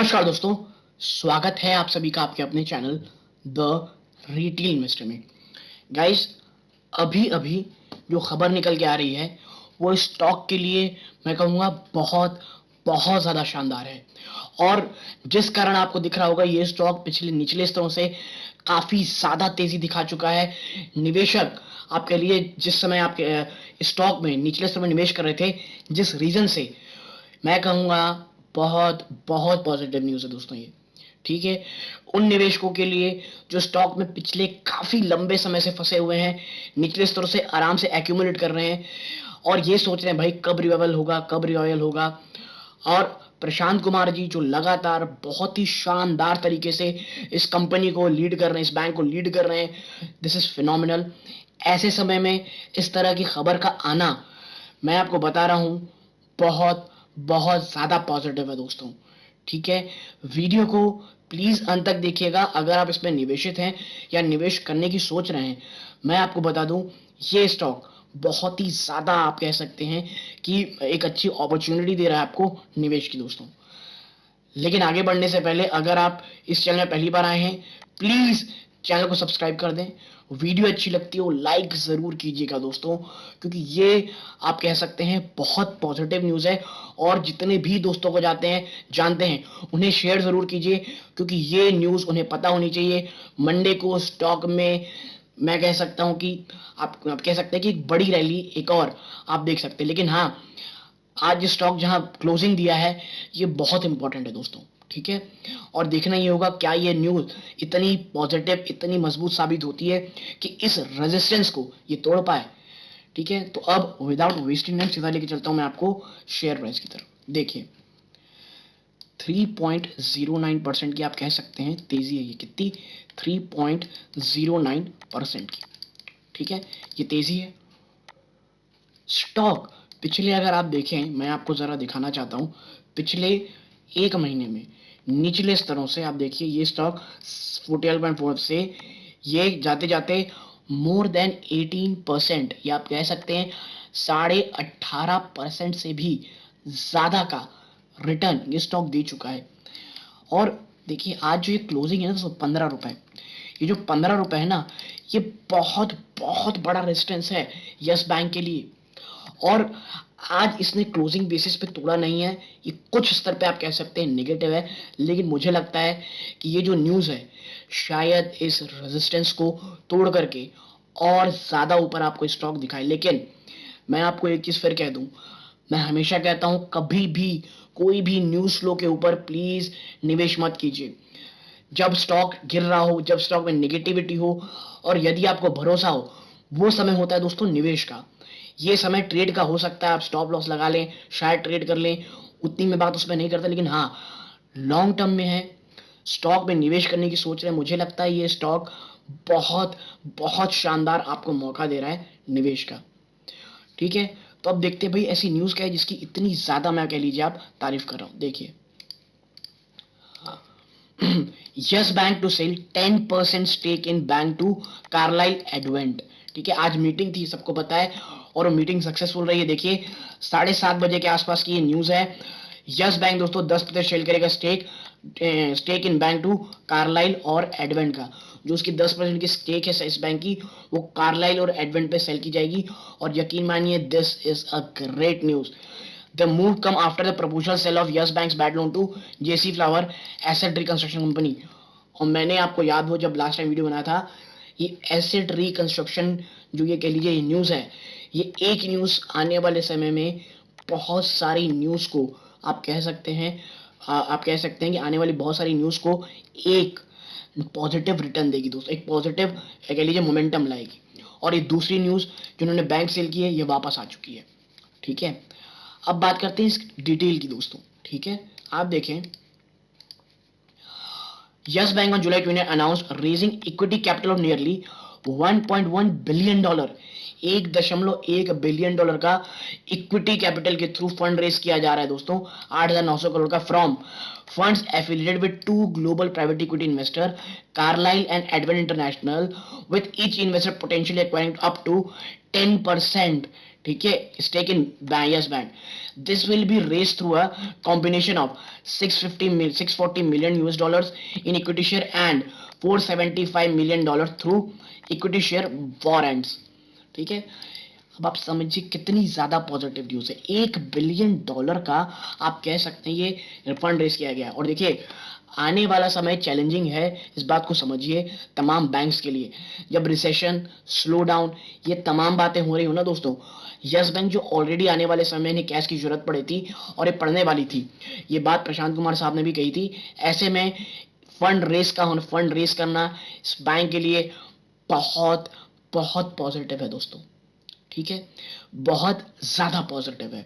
नमस्कार दोस्तों, स्वागत है आप सभी का आपके अपने चैनल द रिटेल इन्वेस्टर में। गाइस, अभी अभी जो खबर निकल के आ रही है वो स्टॉक के लिए मैं कहूँगा बहुत बहुत ज़्यादा शानदार है। और जिस कारण आपको दिख रहा होगा ये स्टॉक पिछले निचले स्तरों से काफ़ी ज़्यादा तेज़ी दिखा चुका है। निवेशक आपके लिए जिस समय आपके स्टॉक में निचले स्तर में निवेश कर रहे थे, जिस रीज़न से मैं कहूँगा बहुत बहुत पॉजिटिव न्यूज़ है दोस्तों ये। ठीक है, उन निवेशकों के लिए जो स्टॉक में पिछले काफ़ी लंबे समय से फंसे हुए हैं, निचले स्तरों से आराम से एक्यूमुलेट कर रहे हैं और ये सोच रहे हैं भाई कब रिवाइवल होगा, कब रिवाइवल होगा। और प्रशांत कुमार जी जो लगातार बहुत ही शानदार तरीके से इस कंपनी को लीड कर रहे हैं, इस बैंक को लीड कर रहे हैं, दिस इज फिनोमिनल। ऐसे समय में इस तरह की खबर का आना, मैं आपको बता रहा हूँ, बहुत बहुत ज़्यादा पॉजिटिव है दोस्तों। ठीक है, वीडियो को प्लीज़ अंत तक देखिएगा। अगर आप इसमें निवेशित हैं या निवेश करने की सोच रहे हैं, मैं आपको बता दूं ये स्टॉक बहुत ही ज़्यादा आप कह सकते हैं कि एक अच्छी अपॉर्चुनिटी दे रहा है आपको निवेश की दोस्तों। लेकिन आगे बढ़ने से पहले अगर आप इस चैनल में पहली बार आए हैं, प्लीज़ चैनल को सब्सक्राइब कर दें। वीडियो अच्छी लगती हो लाइक ज़रूर कीजिएगा दोस्तों, क्योंकि ये आप कह सकते हैं बहुत पॉजिटिव न्यूज़ है। और जितने भी दोस्तों को जानते हैं उन्हें शेयर ज़रूर कीजिए, क्योंकि ये न्यूज़ उन्हें पता होनी चाहिए। मंडे को स्टॉक में मैं कह सकता हूँ कि आप कह सकते हैं कि एक बड़ी रैली एक और आप देख सकते हैं। लेकिन हाँ, आज स्टॉक जहां क्लोजिंग दिया है ये बहुत इंपॉर्टेंट है दोस्तों। ठीक है, और देखना ये होगा क्या ये न्यूज इतनी पॉजिटिव इतनी मजबूत साबित होती है कि इस रेजिस्टेंस को ये तोड़ पाए। ठीक है, तो अब विदाउट वेस्टिंग टाइम सीधा लेके चलता हूं मैं आपको शेयर प्राइस की तरफ। देखिए 3.09% की आप कह सकते हैं तेजी है। ये कितनी? 3.09% की। ठीक है, ये तेजी है। स्टॉक पिछले अगर आप देखें, मैं आपको ज़रा दिखाना चाहता हूँ, पिछले एक महीने में निचले स्तरों से आप देखिए ये स्टॉक 41.4 से ये जाते जाते मोर देन 18%, या आप कह सकते हैं 18.5% से भी ज़्यादा का रिटर्न ये स्टॉक दे चुका है। और देखिए आज जो ये क्लोजिंग है ना दोस्तों, 15 रुपए। ये जो 15 रुपए है ना, ये बहुत बहुत बड़ा रेजिस्टेंस है यस बैंक के लिए। और आज इसने क्लोजिंग बेसिस पे तोड़ा नहीं है, ये कुछ स्तर पे आप कह सकते हैं नेगेटिव है। लेकिन मुझे लगता है कि ये जो न्यूज़ है शायद इस रेजिस्टेंस को तोड़ करके और ज़्यादा ऊपर आपको स्टॉक दिखाए। लेकिन मैं आपको एक चीज़ फिर कह दूं, मैं हमेशा कहता हूं कभी भी कोई भी न्यूज़ फ्लो के ऊपर प्लीज़ निवेश मत कीजिए। जब स्टॉक गिर रहा हो, जब स्टॉक में नेगेटिविटी हो और यदि आपको भरोसा हो, वो समय होता है दोस्तों निवेश का। ये समय ट्रेड का हो सकता है, आप स्टॉप लॉस लगा लें, शायद ट्रेड कर लें, उतनी में बात उसमें नहीं करता। लेकिन हाँ, लॉन्ग टर्म में है, स्टॉक में निवेश करने की सोच रहे हैं, मुझे लगता है ये स्टॉक बहुत बहुत शानदार आपको मौका दे रहा है निवेश का। ठीक है, तो अब देखते हैं भाई ऐसी न्यूज़ क्या है जिसकी इतनी ज़्यादा मैं कह लीजिए आप तारीफ कर रहा हूँ। देखिए Yes Bank to sell 10% stake in bank to Carlyle Advent. ठीक है, आज मीटिंग थी सबको पता है और मीटिंग सक्सेसफुल रही है। देखिए 7:30 बजे के आसपास की ये न्यूज़ है। यस बैंक दोस्तों 10% सेल करेगा stake in bank to Carlyle और एडवेंट का। जो उसकी 10% की स्टेक है इस बैंक की, वो कार्लाइल और एडवेंट पे सेल की जाएगी। और यकीन मानिए this is a great news. The move come after the proposal sale of Yes Bank's bad loan to JC Flower Asset Reconstruction Company। और मैंने आपको याद हो जब लास्ट टाइम वीडियो बनाया था, ये एसेट रिकंस्ट्रक्शन जो ये कह लीजिए न्यूज़ है, ये एक न्यूज़ आने वाले समय में बहुत सारी न्यूज़ को आप कह सकते हैं आप कह सकते हैं कि आने वाली बहुत सारी न्यूज़ को एक पॉजिटिव रिटर्न देगी दोस्तों, एक पॉजिटिव कह लीजिए मोमेंटम लाएगी। और ये दूसरी न्यूज़ जिन्होंने बैंक सेल की है ये वापस आ चुकी है। ठीक है, अब बात करते हैं इस डिटेल की दोस्तों। ठीक है, आप देखें Yes Bank on July 20 announce raising equity capital of nearly 1.1 billion dollar. 1.1 billion dollar का इक्विटी कैपिटल के थ्रू फंड रेज किया जा रहा है दोस्तों, 8,900 करोड़ का from funds affiliated with 2 global private equity investor Carlyle and Advent International, with each investor potentially acquiring up to 10% ठीक है, stake in Yes Bank. This will be raise through a combination of 640 million US dollars in equity share and 475 million dollars through equity share warrants. ठीक है, अब आप समझिए कितनी ज्यादा positive news है. $1 बिलियन का आप कह सकते हैं ये फंड रेस किया गया है. और देखिए आने वाला समय चैलेंजिंग है, इस बात को समझिए तमाम बैंक्स के लिए. जब रिसेशन, स्लो डाउन, ये तमाम बातें हो रही हो ना दोस्तों, यस बैंक जो ऑलरेडी आने वाले समय में कैश की जरूरत पड़ी थी और ये पड़ने वाली थी, ये बात प्रशांत कुमार साहब ने भी कही थी. ऐसे में फंड रेस करना इस बैंक के लिए बहुत बहुत पॉजिटिव है दोस्तों. ठीक है, बहुत ज्यादा पॉजिटिव है.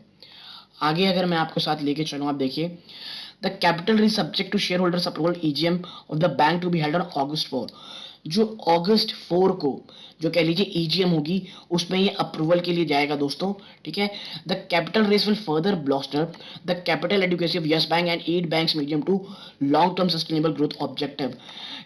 आगे अगर मैं आपको साथ लेके चलूं, आप देखिए the capital is subject to shareholders approval EGM of the bank to be held on August 4. जो August 4 को जो कह लीजिए ईजीएम होगी उसमें ये अप्रूवल के लिए जाएगा दोस्तों. ठीक है, the capital raise will further bolster the capital adequacy of Yes Bank and aid bank's medium to long term sustainable growth objective.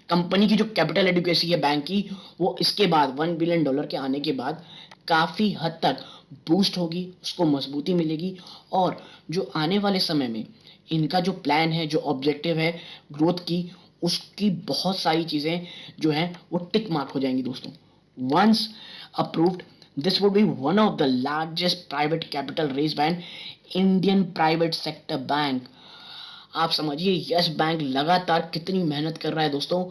Company की जो कैपिटल एडुकेसी है बैंक की, वो इसके बाद $1 बिलियन के आने के बाद काफी हद तक बूस्ट होगी, उसको मजबूती मिलेगी. और जो आने वाले समय में इनका जो प्लान है, जो ऑब्जेक्टिव है ग्रोथ की, उसकी बहुत सारी चीजें जो हैं वो टिक मार्क हो जाएंगी दोस्तों. Once approved, this would be one of the largest private capital raise by an Indian private sector bank. आप समझिए यस बैंक लगातार कितनी मेहनत कर रहा है दोस्तों.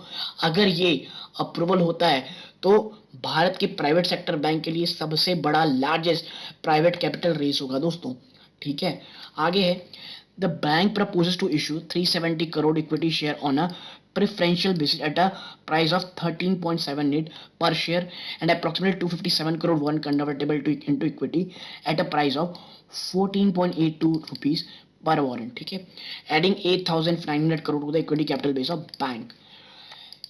अगर ये अप्रूवल होता है तो भारत के प्राइवेट सेक्टर बैंक के लिए सबसे बड़ा लार्जेस्ट प्राइवेट कैपिटल रेस होगा दोस्तों. ठीक है, आगे है the bank proposes to issue 370 crore equity share on a preferential basis at a price of 13.78 per share and approximately 257 crore warrant convertible into equity at a price of 14.82 rupees पर warrant. ठीक है, adding 8,900 crore to the equity capital base of bank.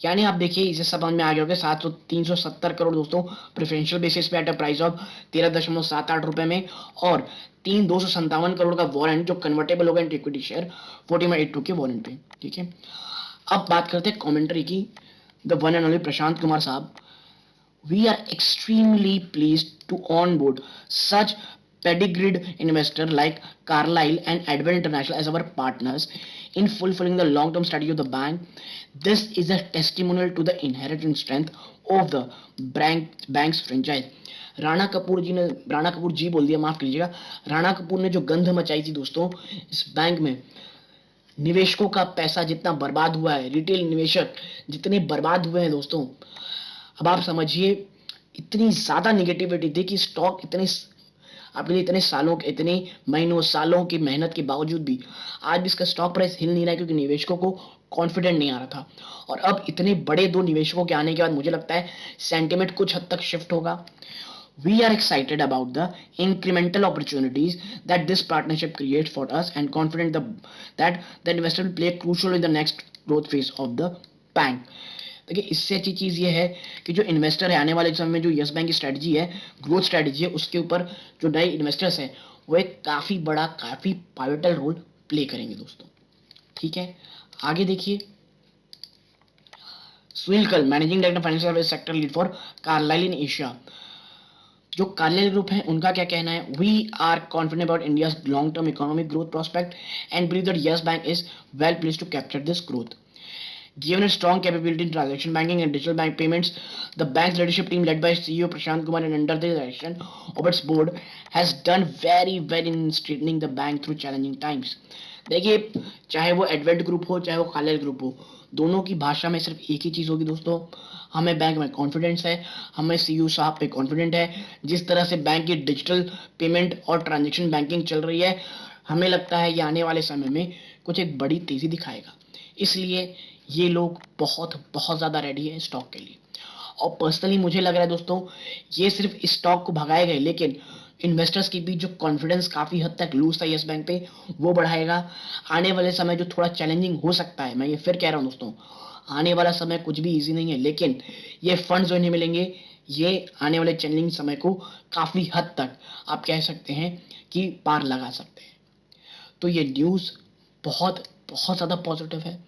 यानी आप देखिए इसे समझ में आ गया होगा, 370 करोड़ दोस्तों प्रेफरेंशियल बेसिस पे एट अ प्राइस ऑफ 13.78 रुपए में, और 257 करोड़ का वारंट जो कन्वर्टेबल होगा इनटू इक्विटी शेयर 14.82 के वारंट पे. ठीक है, अब बात करते हैं कमेंट्री की. The one and only Prashant Kumar साहब. We are extremely pleased to onboard such pedigreed investor like Carlyle and Advent International as our partners in fulfilling the long-term strategy of the bank. This is a testimonial to the inherent strength of the bank's franchise. Rana Kapoor जी बोल दिया, माफ कीजिएगा. राणा कपूर ने जो गंध मचाई थी दोस्तों इस बैंक में, निवेशकों का पैसा जितना बर्बाद हुआ है, रिटेल निवेशक जितने बर्बाद हुए हैं दोस्तों, अब आप समझिए इतनी ज्यादा निगेटिविटी थी कि स्टॉक आपके लिए इतने सालों के, इतने महीनों सालों की मेहनत के बावजूद भी आज भी इसका स्टॉक प्राइस हिल नहीं रहा है, क्योंकि निवेशकों को कॉन्फिडेंट नहीं आ रहा था. और अब इतने बड़े दो निवेशकों के आने के बाद मुझे लगता है सेंटिमेंट कुछ हद तक शिफ्ट होगा. We are excited about the incremental opportunities that this partnership creates for us and confident that the investor will play a crucial role in the next growth phase of the bank. देखिए इससे अच्छी चीज ये है कि जो investor है आने वाले समय में जो यस बैंक की स्ट्रेटजी है, ग्रोथ स्ट्रेटजी है, उसके ऊपर जो नए इन्वेस्टर्स हैं वो एक काफी बड़ा, काफी पाइवटल रोल प्ले करेंगे दोस्तों. ठीक है, आगे देखिए Sunil Kaul, managing director financial service sector lead for Carlyle in Asia. जो कार्लाइल ग्रुप है उनका क्या कहना है, we are confident about India's long term economic growth prospect and believe that Yes Bank is well placed to capture this growth. Given its strong capability in transaction banking and digital bank payments, the bank's leadership team led by CEO Prashant Kumar and under the direction of its board has done very well in strengthening the bank through challenging times. देखिए चाहे वो advent group हो चाहे वो Carlisle group हो, दोनों की भाषा में सिर्फ एक ही चीज होगी दोस्तों, हमें बैंक में कॉन्फिडेंस है, हमें सीईओ साहब पे कॉन्फिडेंट है. जिस तरह से बैंक की डिजिटल पेमेंट और ट्रांजेक्शन बैंकिंग चल रही है, हमें लगता है ये आने वाले समय में कुछ एक बड़ी तेजी दिखाएगा. इसलिए ये लोग बहुत बहुत ज़्यादा रेडी है स्टॉक के लिए. और पर्सनली मुझे लग रहा है दोस्तों ये सिर्फ इस स्टॉक को भगाएगा, लेकिन इन्वेस्टर्स के बीच जो कॉन्फिडेंस काफ़ी हद तक लूज था यस बैंक पे, वो बढ़ाएगा. आने वाले समय जो थोड़ा चैलेंजिंग हो सकता है, मैं ये फिर कह रहा हूँ दोस्तों, आने वाला समय कुछ भी ईजी नहीं है, लेकिन ये फंड्स जो इन्हें मिलेंगे ये आने वाले चैलेंजिंग समय को काफ़ी हद तक आप कह सकते हैं कि पार लगा सकते हैं. तो ये न्यूज़ बहुत बहुत ज़्यादा पॉजिटिव है.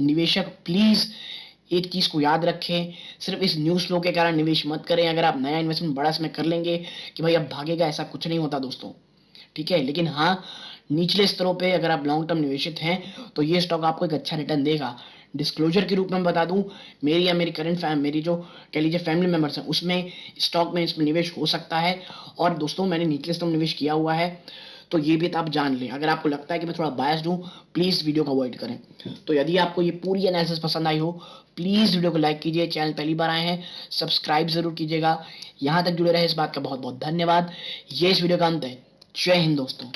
निवेशक प्लीज़ एक चीज को याद रखें, सिर्फ इस न्यूज़ फ्लो के कारण निवेश मत करें। अगर आप नया इन्वेस्टमेंट बड़ा समय कर लेंगे कि भाई अब भागेगा, ऐसा कुछ नहीं होता दोस्तों, ठीक है। लेकिन हाँ, निचले स्तरों पे अगर आप लॉन्ग टर्म निवेशित हैं तो ये स्टॉक आपको एक अच्छा रिटर्न देगा। डिस्क्लोजर के रूप में बता दूं, मेरी या मेरी करंट मेरी जो कह लीजिए फैमिली मेंबर्स हैं उसमें स्टॉक में इसमें निवेश हो सकता है। और दोस्तों मैंने निचले स्तरों में निवेश किया हुआ है, तो ये भी आप जान लें। अगर आपको लगता है कि मैं थोड़ा बायस्ड हूँ, प्लीज़ वीडियो को अवॉइड करें। तो यदि आपको ये पूरी एनालिसिस पसंद आई हो, प्लीज़ वीडियो को लाइक कीजिए। चैनल पहली बार आए हैं, सब्सक्राइब जरूर कीजिएगा। यहाँ तक जुड़े रहे इस बात का बहुत बहुत धन्यवाद। ये इस वीडियो का अंत है। जय हिंद दोस्तों।